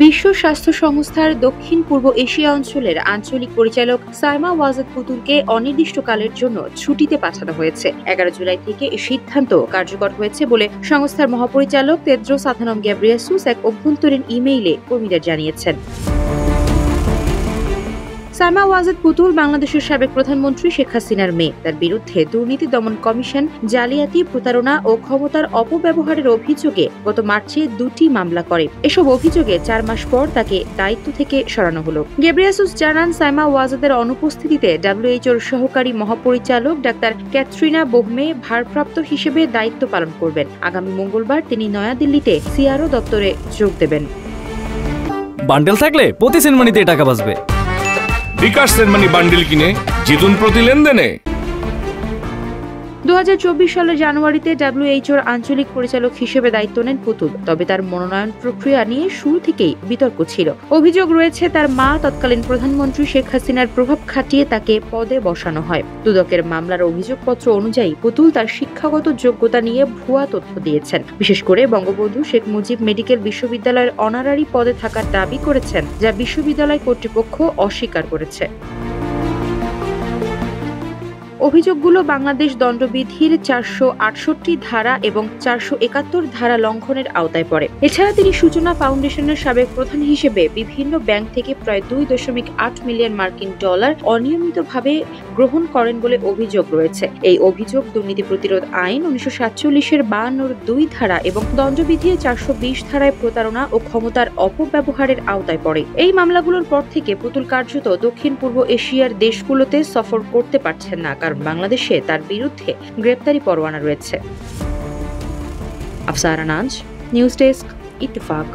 বিশ্ব স্বাস্থ্য সংস্থার দক্ষিণ পূর্ব এশিয়া অঞ্চলের আঞ্চলিক পরিচালক সাইমা ওয়াজেদ পুতুলকে অনির্দিষ্টকালের জন্য ছুটিতে পাঠানো হয়েছে। 11 জুলাই থেকে এই সিদ্ধান্ত কার্যকর হয়েছে বলে সংস্থার মহাপরিচালক তেদ্রোস আধানম গেব্রিয়েসুস এক অভ্যন্তরীণ ইমেইলে কর্মীদের জানিয়েছেন। সাইমা ওয়াজেদ পুতুল বাংলাদেশের সাবেক প্রধানমন্ত্রী শেখ হাসিনার মেয়ে। তার বিরুদ্ধে দুর্নীতি দমন কমিশন জালিয়াতি, প্রতারণা ও ক্ষমতার অপব্যবহারের অভিযোগে গত মার্চে 2টি মামলা করে। এসব অভিযোগে 4 মাস পর তাকে দায়িত্ব থেকে সরানো হলো। গেব্রিয়েসুস জানান, সাইমা ওয়াজেদের অনুপস্থিতিতে ডব্লিউএইচওর সহকারী মহাপরিচালক ডাক্তার ক্যাটরিনা বোহমে ভারপ্রাপ্ত হিসেবে দায়িত্ব পালন করবেন। আগামী মঙ্গলবার তিনি নয়াদিল্লিতে সিআরও দপ্তরে যোগ দেবেন। বান্ডেল থাকলে প্রতি সেনমানিতে টাকা বাঁচবে। বিকাশ সেনমানি বান্ডেল কিনে জিতুন প্রতি লেনদেনে। 2024 সালের জানুয়ারিতে ডব্লিউএইচওর আঞ্চলিক পরিচালক হিসেবে দায়িত্ব নেন পুতুল। তবে তার মনোনয়ন প্রক্রিয়া নিয়ে শুরু থেকেই বিতর্ক ছিল। অভিযোগ রয়েছে তার মা তৎকালীন প্রধানমন্ত্রী শেখ হাসিনার প্রভাব খাটিয়ে তাকে পদে বসানো হয়। দুদকের মামলার অভিযোগপত্র অনুযায়ী পুতুল তার শিক্ষাগত যোগ্যতা নিয়ে ভুয়া তথ্য দিয়েছেন। বিশেষ করে বঙ্গবন্ধু শেখ মুজিব মেডিকেল বিশ্ববিদ্যালয়ের অনারারি পদে থাকার দাবি করেছেন, যা বিশ্ববিদ্যালয় কর্তৃপক্ষ অস্বীকার করেছে। অভিযোগগুলো বাংলাদেশ দণ্ডবিধির 468 ধারা এবং 471 ধারা লঙ্ঘনের আওতায় পড়ে। এছাড়া তিনি সূচনা ফাউন্ডেশনের সাবেক প্রধান হিসেবে বিভিন্ন ব্যাংক থেকে প্রায় 2.8 মিলিয়ন মার্কিন ডলার অনিয়মিতভাবে গ্রহণ করেন বলে অভিযোগ রয়েছে। এই অভিযোগ দুর্নীতি প্রতিরোধ আইন 1947-এর 52 ধারা এবং দণ্ডবিধির 420 ধারায় প্রতারণা ও ক্ষমতার অপব্যবহারের আওতায় পড়ে। এই মামলাগুলোর পর থেকে পুতুল কার্যত দক্ষিণ পূর্ব এশিয়ার দেশগুলোতে সফর করতে পারছেন না, কারণ বাংলাদেশে তার বিরুদ্ধে গ্রেপ্তারি পরোয়ানা রয়েছে। আফসারা নাজ, নিউজ ডেস্ক, ইত্তেফাক।